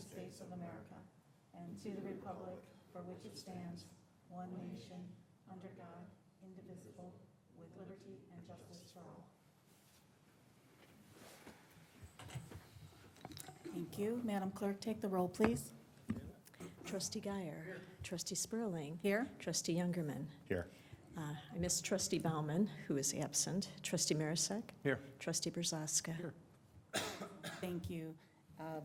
States of America and to the republic for which it stands, one nation, under God, indivisible, with liberty and justice for all. Thank you. Madam Clerk, take the roll, please. Trustee Guyer. Trustee Spurling. Here. Trustee Youngerman. Here. I missed Trustee Bauman, who is absent. Trustee Marisak. Here. Trustee Brzoska. Here. Thank you.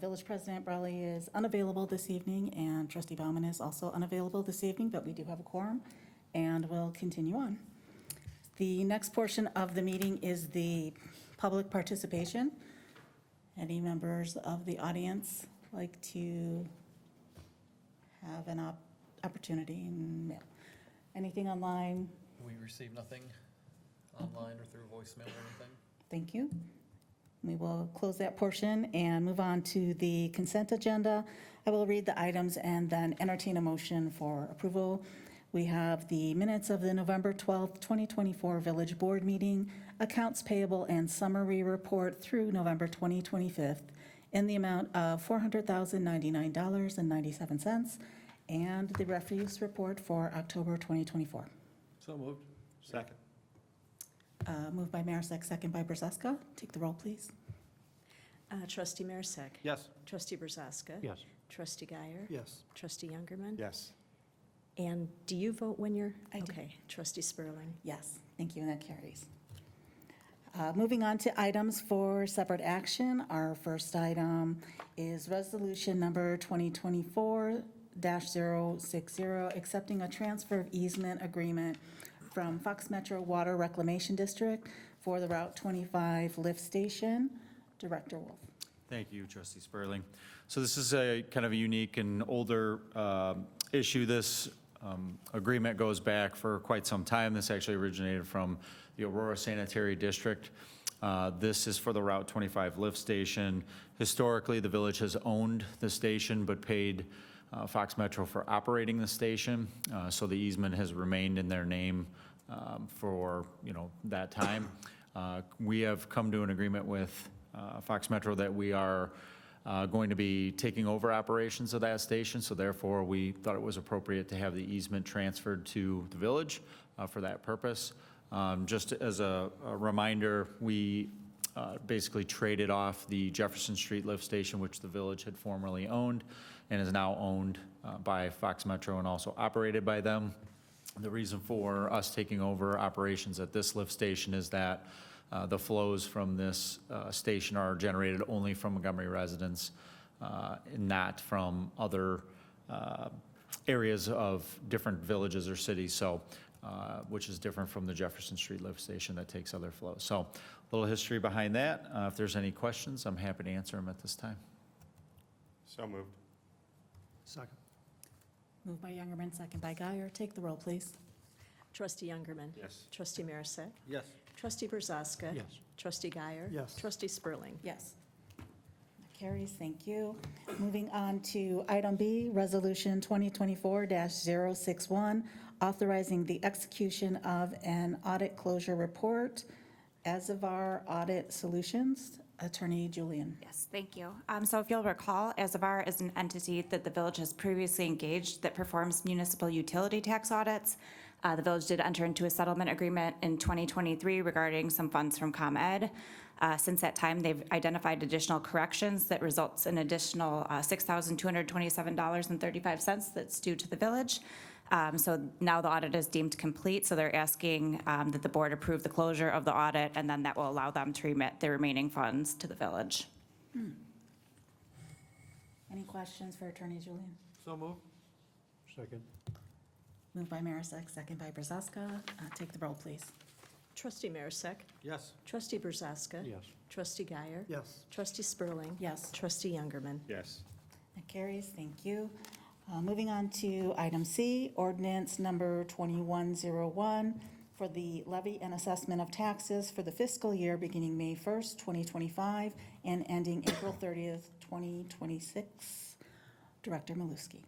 Village President Brawley is unavailable this evening, and Trustee Bauman is also unavailable this evening, but we do have a quorum, and we'll continue on. The next portion of the meeting is the public participation. Any members of the audience like to have an opportunity? No. Anything online? We received nothing online or through voicemail or anything. Thank you. We will close that portion and move on to the consent agenda. I will read the items and then entertain a motion for approval. We have the minutes of the November 12th, 2024 Village Board meeting, accounts payable and summary report through November 25th in the amount of $400,099.97, and the refuse report for October 2024. So moved. Second. Moved by Marisak, second by Brzoska. Take the roll, please. Trustee Marisak. Yes. Trustee Brzoska. Yes. Trustee Guyer. Yes. Trustee Youngerman. Yes. And do you vote when you're? I do. Okay. Trustee Spurling. Yes, thank you, and that carries. Moving on to items for separate action. Our first item is resolution number 2024-060, accepting a transfer of easement agreement from Fox Metro Water Reclamation District for the Route 25 lift station. Director Wolf. Thank you, Trustee Spurling. So this is a kind of a unique and older issue. This agreement goes back for quite some time. This actually originated from the Aurora Sanitary District. This is for the Route 25 lift station. Historically, the village has owned the station but paid Fox Metro for operating the station. So the easement has remained in their name for that time. We have come to an agreement with Fox Metro that we are going to be taking over operations of that station, so therefore we thought it was appropriate to have the easement transferred to the village for that purpose. Just as a reminder, we basically traded off the Jefferson Street lift station, which the village had formerly owned and is now owned by Fox Metro and also operated by them. The reason for us taking over operations at this lift station is that the flows from this station are generated only from Montgomery residents and not from other areas of different villages or cities, so which is different from the Jefferson Street lift station that takes other flows. So a little history behind that. If there's any questions, I'm happy to answer them at this time. So moved. Second. Moved by Youngerman, second by Guyer. Take the roll, please. Trustee Youngerman. Yes. Trustee Marisak. Yes. Trustee Brzoska. Yes. Trustee Guyer. Yes. Trustee Spurling. Yes. That carries, thank you. Moving on to item B, resolution 2024-061, authorizing the execution of an audit closure report. Azavar Audit Solutions, Attorney Julian. Yes, thank you. So if you'll recall, Azavar is an entity that the village has previously engaged that performs municipal utility tax audits. The village did enter into a settlement agreement in 2023 regarding some funds from ComEd. Since that time, they've identified additional corrections that results in additional $6,227.35 that's due to the village. So now the audit is deemed complete, so they're asking that the board approve the closure of the audit, and then that will allow them to remit the remaining funds to the village. Any questions for Attorney Julian? So moved. Second. Moved by Marisak, second by Brzoska. Take the roll, please. Trustee Marisak. Yes. Trustee Brzoska. Yes. Trustee Guyer. Yes. Trustee Spurling. Yes. Trustee Youngerman. Yes. That carries, thank you. Moving on to item C, ordinance number 2101 for the levy and assessment of taxes for the fiscal year beginning May 1st, 2025 and ending April 30th, 2026. Director Maluski.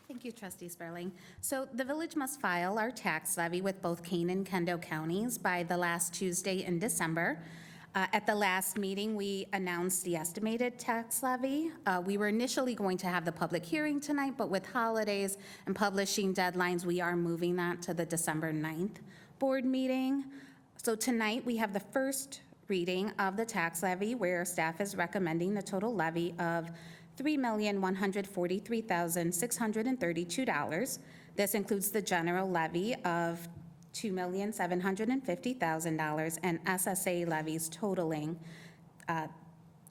Thank you, Trustee Spurling. So the village must file our tax levy with both Kane and Kendall counties by the last Tuesday in December. At the last meeting, we announced the estimated tax levy. We were initially going to have the public hearing tonight, but with holidays and publishing deadlines, we are moving that to the December 9th board meeting. So tonight, we have the first reading of the tax levy, where staff is recommending the total levy of $3,143,632. This includes the general levy of $2,750,000 and SSA levies totaling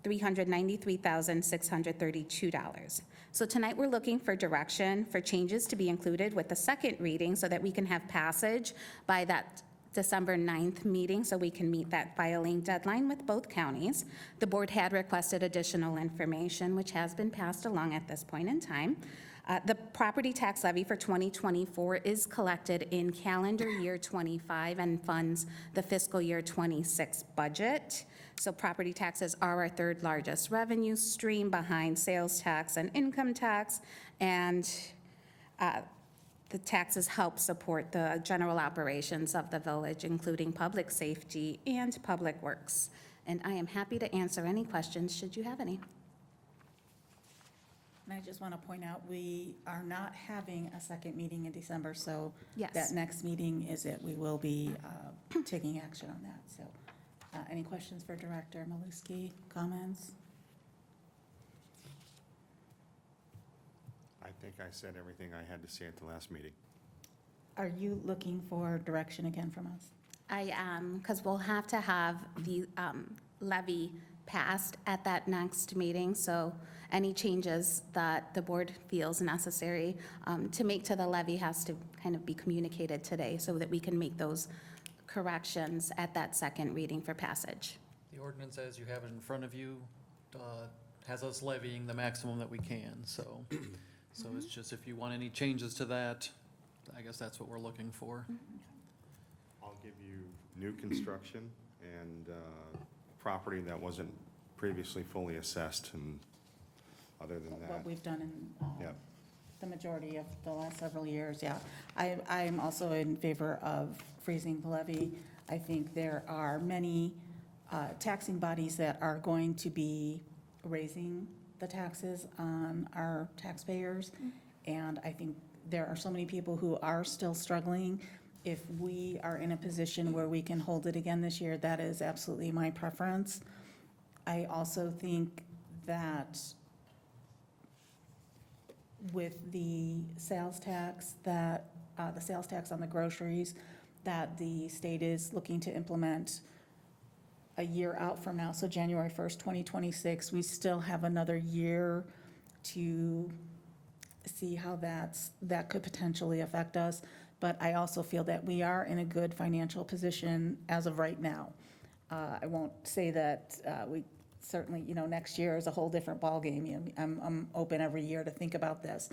$393,632. So tonight, we're looking for direction for changes to be included with the second reading so that we can have passage by that December 9th meeting, so we can meet that filing deadline with both counties. The board had requested additional information, which has been passed along at this point in time. The property tax levy for 2024 is collected in calendar year 25 and funds the fiscal year 26 budget. So property taxes are our third largest revenue stream behind sales tax and income tax, and the taxes help support the general operations of the village, including public safety and public works. And I am happy to answer any questions, should you have any. And I just want to point out, we are not having a second meeting in December, so Yes. that next meeting is it. We will be taking action on that. So any questions for Director Maluski? Comments? I think I said everything I had to say at the last meeting. Are you looking for direction again from us? I am, because we'll have to have the levy passed at that next meeting, so any changes that the board feels necessary to make to the levy has to kind of be communicated today so that we can make those corrections at that second reading for passage. The ordinance, as you have it in front of you, has us levying the maximum that we can, so. So it's just if you want any changes to that, I guess that's what we're looking for. I'll give you new construction and property that wasn't previously fully assessed, and other than that, What we've done in yeah. the majority of the last several years, yeah. I am also in favor of freezing the levy. I think there are many taxing bodies that are going to be raising the taxes on our taxpayers, and I think there are so many people who are still struggling. If we are in a position where we can hold it again this year, that is absolutely my preference. I also think that with the sales tax the sales tax on the groceries that the state is looking to implement a year out from now, so January 1st, 2026, we still have another year to see how that could potentially affect us. But I also feel that we are in a good financial position as of right now. I won't say that we certainly, next year is a whole different ballgame. I'm open every year to think about this.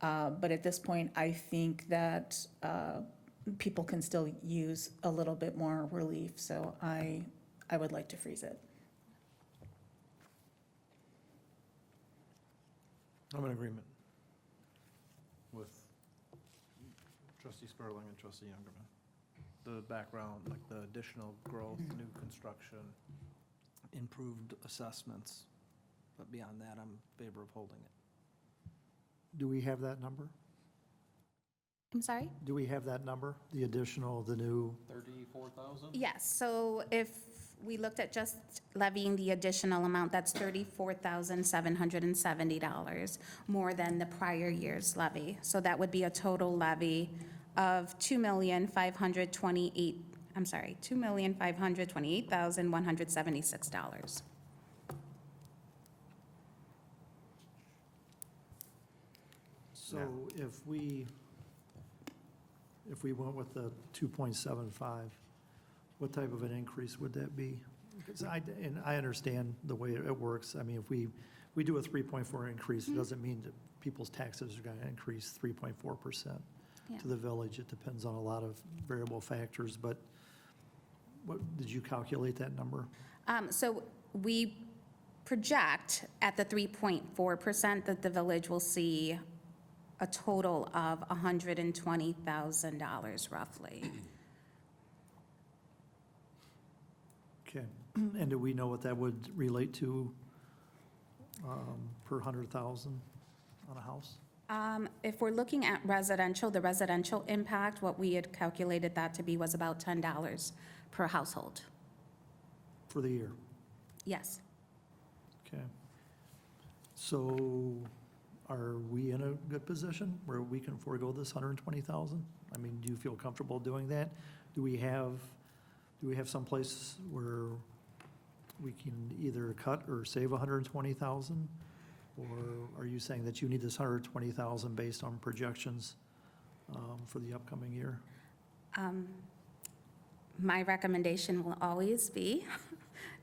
But at this point, I think that people can still use a little bit more relief. So I would like to freeze it. I'm in agreement with Trustee Sperling and Trustee Youngerman. The background, like the additional growth, new construction, improved assessments, but beyond that, I'm in favor of holding it. Do we have that number? I'm sorry? Do we have that number, the additional, the new? 34,000? Yes, so if we looked at just levying the additional amount, that's $34,770 more than the prior year's levy. So that would be a total levy of $2,528,176. So if we went with the 2.75, what type of an increase would that be? Because I understand the way it works. I mean, if we do a 3.4 increase, it doesn't mean that people's taxes are going to increase 3.4% Yeah. to the village. It depends on a lot of variable factors, but what, did you calculate that number? So we project at the 3.4% that the village will see a total of $120,000 roughly. Okay, And do we know what that would relate to per 100,000 on a house? If we're looking at residential, the residential impact, what we had calculated that to be was about $10 per household. For the year? Yes. Okay. So are we in a good position where we can forego this 120,000? I mean, do you feel comfortable doing that? Do we have some place where we can either cut or save 120,000? Or are you saying that you need this 120,000 based on projections for the upcoming year? My recommendation will always be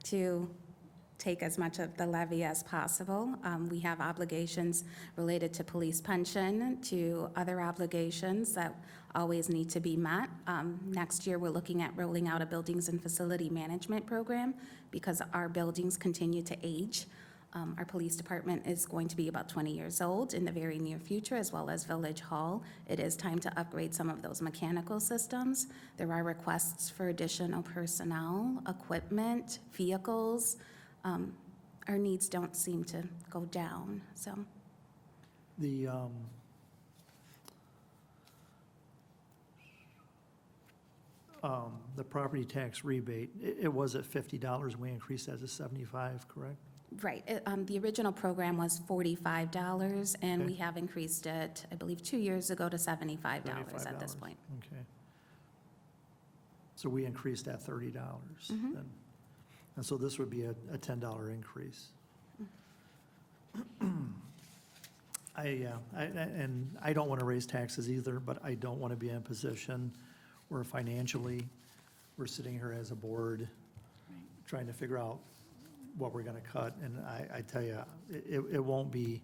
to take as much of the levy as possible. We have obligations related to police pension, to other obligations that always need to be met. Next year, we're looking at rolling out a buildings and facility management program because our buildings continue to age. Our police department is going to be about 20 years old in the very near future, as well as Village Hall. It is time to upgrade some of those mechanical systems. There are requests for additional personnel, equipment, vehicles. Our needs don't seem to go down, so. The property tax rebate, it was at $50, we increased that to 75, correct? Right, the original program was $45, and we Okay. have increased it, I believe, 2 years ago to $75 at this $75. point. Okay. So we increased that $30 then. And so this would be a $10 increase. And I don't want to raise taxes either, but I don't want to be in a position where financially, we're sitting here as a board trying to figure out what we're going to cut. And I tell you, it won't be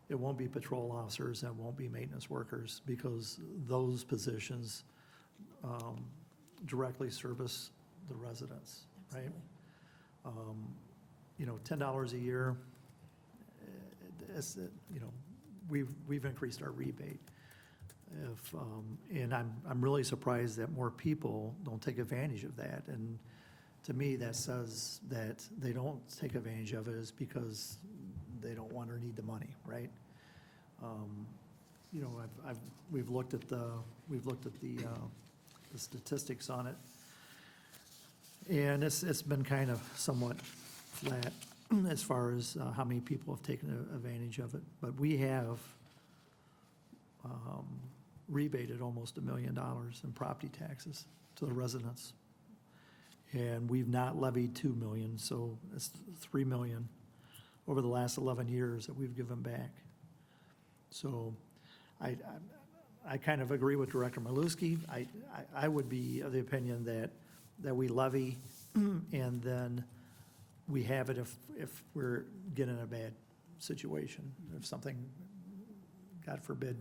patrol officers, and it won't be maintenance workers, because those positions directly service the residents, right? You know, $10 a year, you know, we've increased our rebate. And I'm really surprised that more people don't take advantage of that. And to me, that says that they don't take advantage of it is because they don't want or need the money, right? You know, we've looked at the statistics on it, and it's been kind of somewhat flat as far as how many people have taken advantage of it. But we have rebated almost $1 million in property taxes to the residents. And we've not levied $2 million, so it's $3 million over the last 11 years that we've given back. So I kind of agree with Director Maluski. I would be of the opinion that we levy and then we have it if we're getting in a bad situation, if something, God forbid,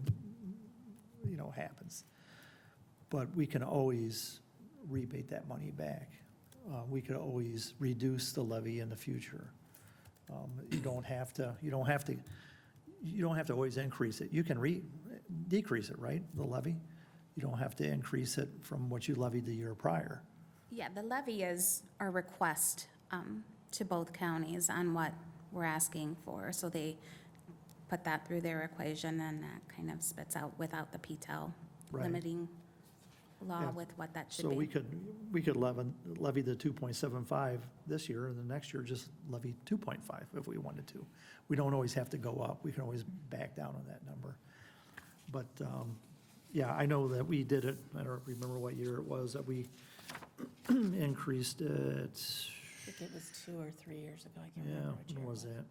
you know, happens. But we can always rebate that money back. We could always reduce the levy in the future. You don't have to always increase it. You can decrease it, right, the levy? You don't have to increase it from what you levied the year prior. Yeah, the levy is our request to both counties on what we're asking for. So they put that through their equation, and that kind of spits out without the PTEL Right. limiting law Yeah. with what that should So be. we could levy the 2.75 this year, and the next year just levy 2.5 if we wanted to. We don't always have to go up. We can always back down on that number. But, yeah, I know that we did it, I don't remember what year it was, that we increased it. I think it was 2 or 3 years ago, I can't Yeah, remember which year. when was that?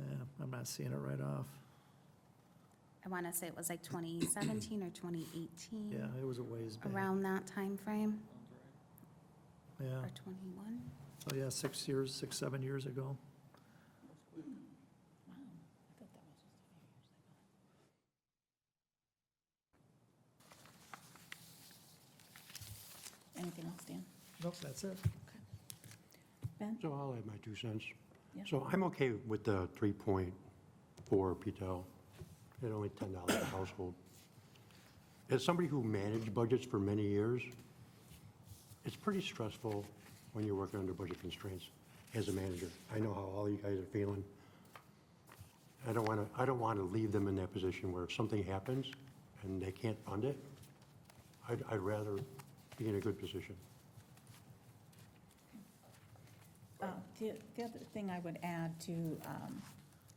Yeah, I'm not seeing it right off. I want to say it was like 2017 or 2018. Yeah, it was a ways back. Around that time frame, Yeah, or 21. so yeah, 7 years ago. Wow, I thought that was just a few years ago. Anything else, Dan? Nope, that's it. Ben? So I'll add my 2 cents. Yeah. So I'm okay with the 3.4 PTEL at only $10 a household. As somebody who managed budgets for many years, it's pretty stressful when you're working under budget constraints as a manager. I know how all you guys are feeling. I don't want to leave them in that position where if something happens and they can't fund it, I'd rather be in a good position. The other thing I would add to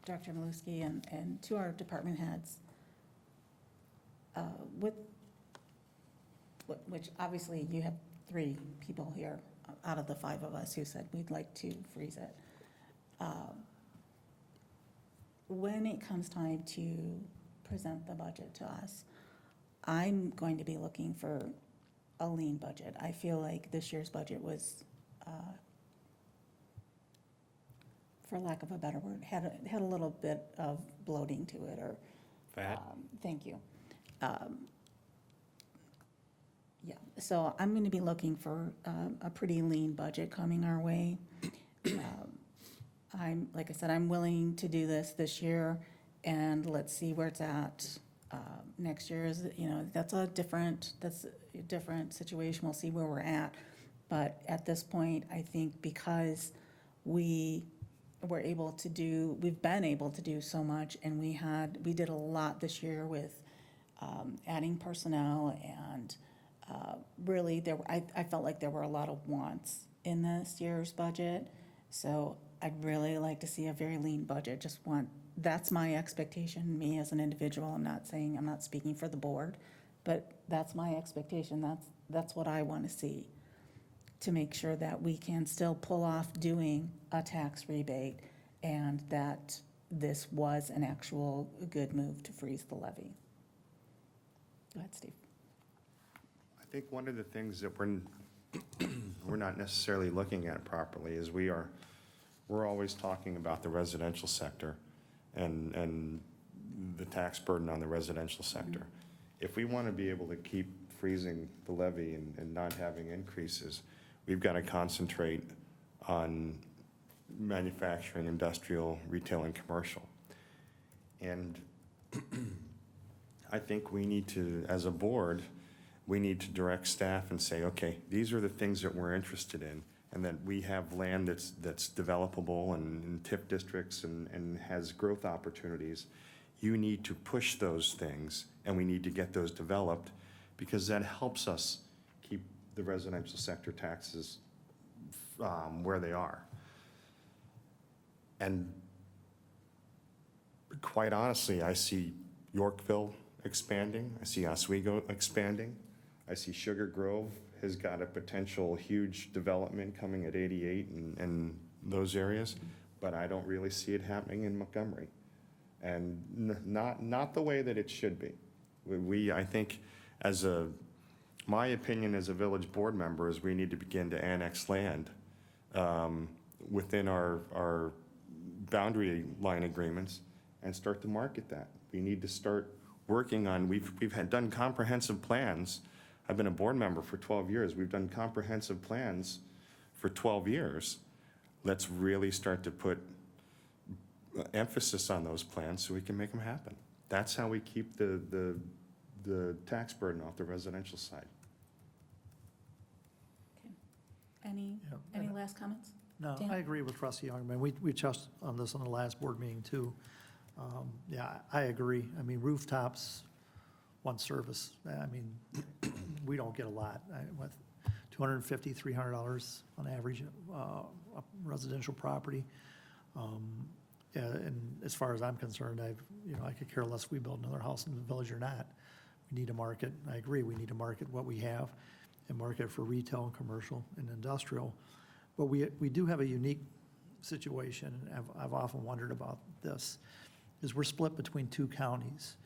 Dr. Maluski and to our department heads, which obviously you have 3 people here out of the 5 of us who said we'd like to freeze it. When it comes time to present the budget to us, I'm going to be looking for a lean budget. I feel like this year's budget was, for lack of a better word, had a little bit of bloating to it, or. Fat? Thank you. Yeah, so I'm going to be looking for a pretty lean budget coming our way. Like I said, I'm willing to do this year, and let's see where it's at. Next year is, that's a different situation. We'll see where we're at. But at this point, I think because we've been able to do so much, and we did a lot this year with adding personnel, and really, I felt like there were a lot of wants in this year's budget. So I'd really like to see a very lean budget. That's my expectation, me as an individual. I'm not speaking for the board, but that's my expectation. That's what I want to see, to make sure that we can still pull off doing a tax rebate, and that this was an actual good move to freeze the levy. Go ahead, Steve. I think one of the things that we're not necessarily looking at properly is we're always talking about the residential sector and the tax burden on the residential sector. If we want to be able to keep freezing the levy and not having increases, we've got to concentrate on manufacturing, industrial, retail, and commercial. And I think we need to, as a board, we need to direct staff and say, okay, these are the things that we're interested in, and that we have land that's developable and in TIF districts and has growth opportunities. You need to push those things, and we need to get those developed, because that helps us keep the residential sector taxes where they are. And quite honestly, I see Yorkville expanding, I see Oswego expanding, I see Sugar Grove has got a potential huge development coming at 88 and those areas, but I don't really see it happening in Montgomery. And not the way that it should be. I think my opinion as a village board member is we need to begin to annex land within our boundary line agreements and start to market that. We need to start working on, we've done comprehensive plans. I've been a board member for 12 years. We've done comprehensive plans for 12 years. Let's really start to put emphasis on those plans so we can make them happen. That's how we keep the tax burden off the residential side. Any last comments? No, Dan? I agree with Trustee Youngman. We touched on this on the last board meeting, too. Yeah, I agree. I mean, rooftops, one service, I mean, we don't get a lot. With $250, $300 on average, a residential property. And as far as I'm concerned, I could care less if we build another house in the village or not. We need to market, I agree, we need to market what we have and market for retail and commercial and industrial. But we do have a unique situation, and I've often wondered about this, is we're split between 2 counties.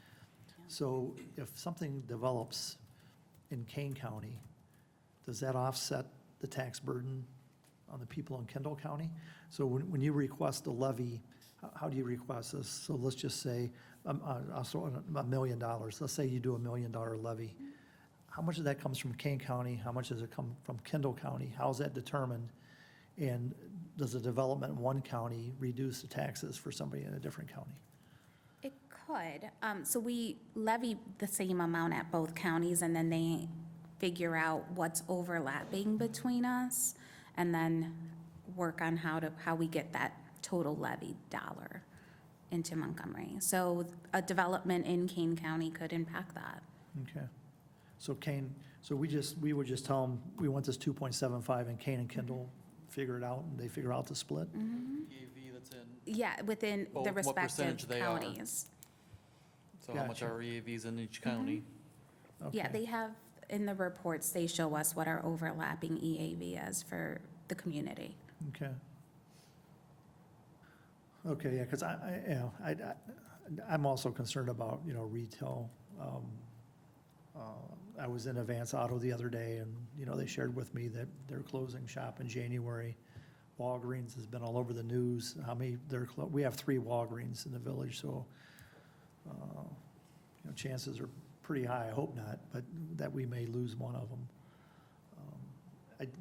So if something develops in Kane County, does that offset the tax burden on the people in Kendall County? So when you request a levy, how do you request this? So let's just say, I'll throw in $1 million. Let's say you do $1 million levy. How much of that comes from Kane County? How much does it come from Kendall County? How is that determined? And does the development in one county reduce the taxes for somebody in a different county? It could. So we levy the same amount at both counties, and then they figure out what's overlapping between us, and then work on how we get that total levy dollar into Montgomery. So a development in Kane County could impact that. Okay. So Kane, so we would just tell them, we want this 2.75, and Kane and Kendall figure it out, and they figure out the split? EAV that's in, Yeah, within Well, the what percentage respective they are. counties. so how much Gotcha. are EAVs in each county? Yeah, Okay. they have, in the reports, they show us what our overlapping EAV is for the community. Okay. Okay, yeah, because I'm also concerned about, retail. I was in Advance Auto the other day, and, they shared with me that they're closing shop in January. Walgreens has been all over the news, how many, we have 3 Walgreens in the village, so, chances are pretty high, I hope not, but that we may lose one of them.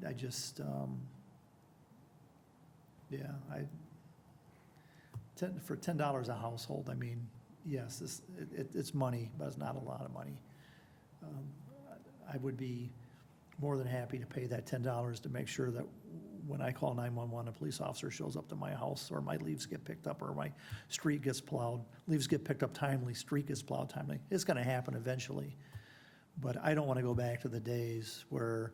I just, for $10 a household, I mean, yes, it's money, but it's not a lot of money. I would be more than happy to pay that $10 to make sure that when I call 911, a police officer shows up to my house, or my leaves get picked up, or my street gets plowed. Leaves get picked up timely, street gets plowed timely. It's gonna happen eventually. But I don't wanna go back to the days where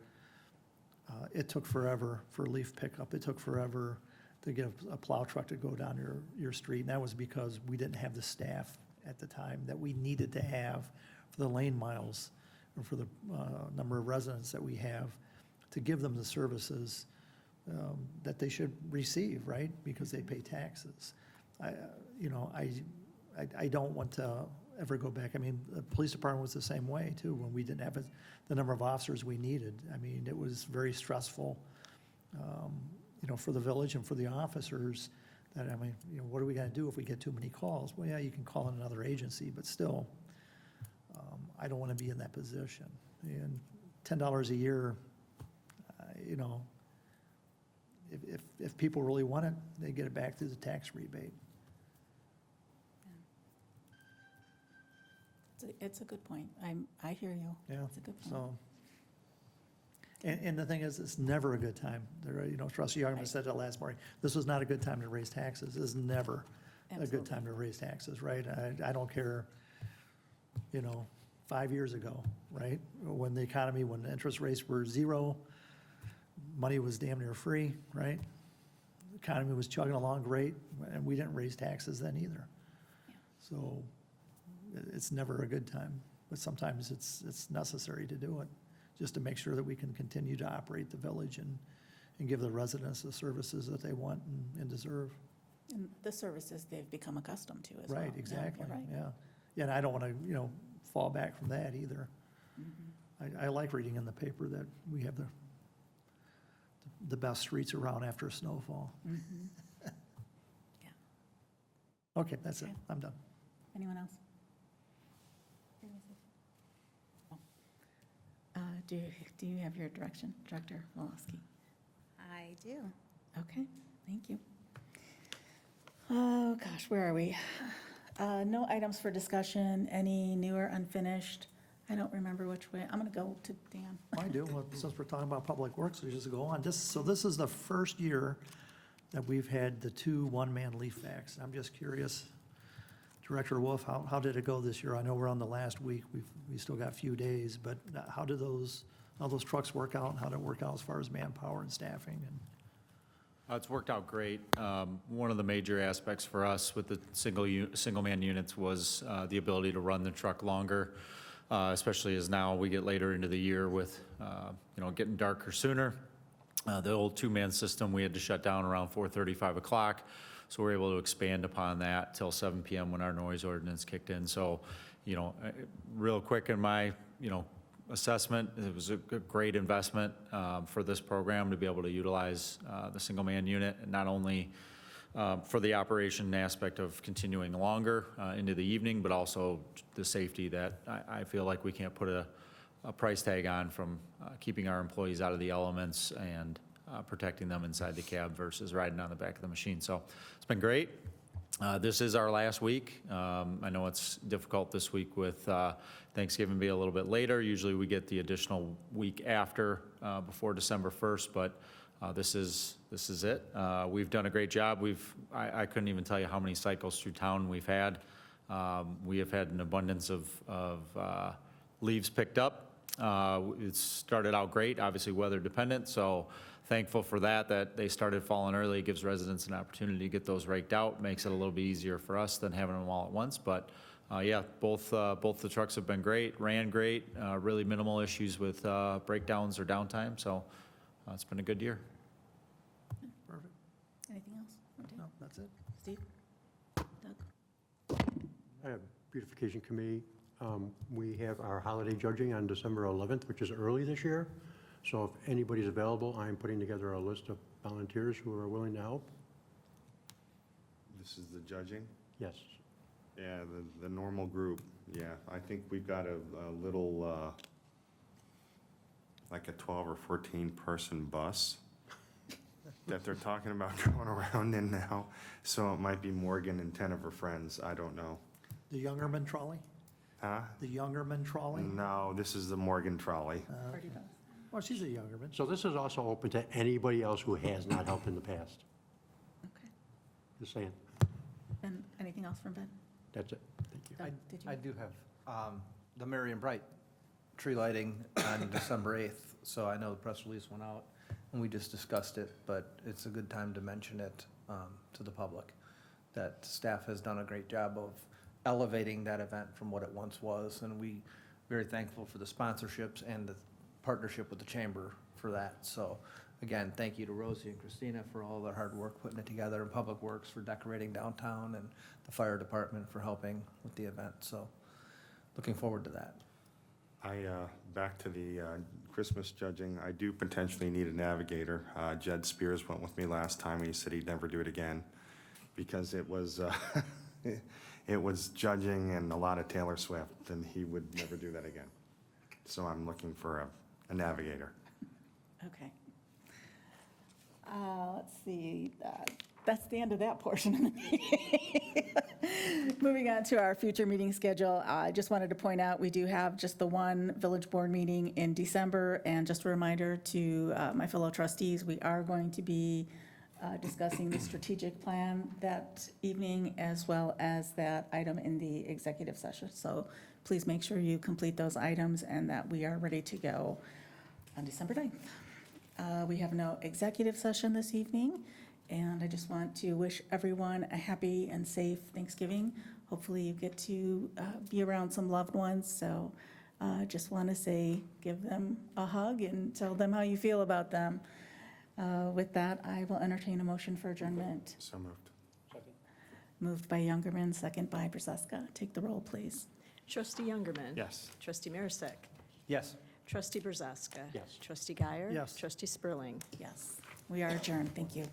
it took forever for leaf pickup. It took forever to get a plow truck to go down your street. And that was because we didn't have the staff at the time that we needed to have for the lane miles, or for the number of residents that we have, to give them the services that they should receive, right? Because they pay taxes. I don't want to ever go back. I mean, the police department was the same way too, when we didn't have the number of officers we needed. I mean, it was very stressful, for the village and for the officers. That, I mean, what are we gonna do if we get too many calls? Well, yeah, you can call in another agency, but still, I don't want to be in that position. And $10 a year, if people really want it, they get it back through the tax rebate. It's a good point. I hear you. Yeah, It's a good point. so. And the thing is, it's never a good time. Trustee Youngman said that last morning. This was not a good time to raise taxes. This is never a good Absolutely. time to raise taxes, right? I don't care, 5 years ago, right? When the interest rates were 0, money was damn near free, right? The economy was chugging along great, and we didn't raise taxes then either. So it's never a good time, but sometimes it's necessary to do it, just to make sure that we can continue to operate the village and give the residents the services that they want and deserve. And the services they've become accustomed to as well. Right, Yeah, exactly, you're right. yeah. Yeah, and I don't want to, fall back from that either. I like reading in the paper that we have the best streets around after a snowfall. Yeah. Okay, that's it, Okay. I'm done. Anyone else? Do you have your direction, Director Woloski? I do. Okay, thank you. Oh, gosh, where are we? No items for discussion, any new or unfinished? I don't remember which way. I'm going to go to Dan. I do, well, since we're talking about public works, we just go on. So this is the first year that we've had the 2 one-man leaf vacs. I'm just curious, Director Wolf, how did it go this year? I know we're on the last week, we still got a few days, but how did those trucks work out, and how did it work out as far as manpower and staffing? And It's worked out great. One of the major aspects for us with the single-man units was the ability to run the truck longer, especially as now we get later into the year with, getting darker sooner. The old 2-man system, we had to shut down around 4:30, 5 o'clock. So we're able to expand upon that till 7 PM when our noise ordinance kicked in. So, real quick in my, assessment, it was a great investment for this program to be able to utilize the single-man unit, and not only for the operation aspect of continuing longer into the evening, but also the safety that I feel like we can't put a price tag on from keeping our employees out of the elements and protecting them inside the cab versus riding on the back of the machine. So it's been great. This is our last week. I know it's difficult this week with Thanksgiving being a little bit later. Usually we get the additional week after, before December 1st, but this is it. We've done a great job. I couldn't even tell you how many cycles through town we've had. We have had an abundance of leaves picked up. It started out great, obviously weather dependent, so thankful for that they started falling early. It gives residents an opportunity to get those raked out, makes it a little bit easier for us than having them all at once. But yeah, both the trucks have been great, ran great, really minimal issues with breakdowns or downtime, so it's been a good year. Perfect. Anything else? No, that's it. Steve? Doug? I have beautification committee. We have our holiday judging on December 11th, which is early this year. So if anybody's available, I'm putting together a list of volunteers who are willing to help. This is the judging? Yes. Yeah, the normal group, yeah. I think we've got a little, like a 12 or 14 person bus that they're talking about going around in now. So it might be Morgan and 10 of her friends, I don't know. The Youngerman trolley? Huh? The Youngerman trolley? No, this is the Morgan trolley. Party bus. Well, she's a Youngerman. So this is also open to anybody else who has not helped in the past. Okay. Just saying. And anything else from Ben? That's it. Thank you. Doug, did you? I do have the Marion Bright tree lighting on December 8th, so I know the press release went out, and we just discussed it, but it's a good time to mention it to the public, that staff has done a great job of elevating that event from what it once was, and we very thankful for the sponsorships and the partnership with the chamber for that. So again, thank you to Rosie and Christina for all their hard work putting it together, and Public Works for decorating downtown, and the fire department for helping with the event. So looking forward to that. Back to the Christmas judging, I do potentially need a navigator. Jed Spears went with me last time, and he said he'd never do it again, because it was, it was judging and a lot of Taylor Swift, and he would never do that again. So I'm looking for a navigator. Okay. Let's see, that's the end of that portion of the meeting. Moving on to our future meeting schedule, I just wanted to point out, we do have just the one village board meeting in December, and just a reminder to my fellow trustees, we are going to be discussing the strategic plan that evening, as well as that item in the executive session. So please make sure you complete those items and that we are ready to go on December 9th. We have no executive session this evening, and I just want to wish everyone a happy and safe Thanksgiving. Hopefully you get to be around some loved ones, so just want to say, give them a hug and tell them how you feel about them. With that, I will entertain a motion for adjournment. So moved. Moved by Youngerman, second by Brzeska. Take the roll, please. Trustee Youngerman. Yes. Trustee Marisak. Yes. Trustee Brzeska. Yes. Trustee Guyer. Yes. Trustee Spurling. Yes, we are adjourned. Thank you.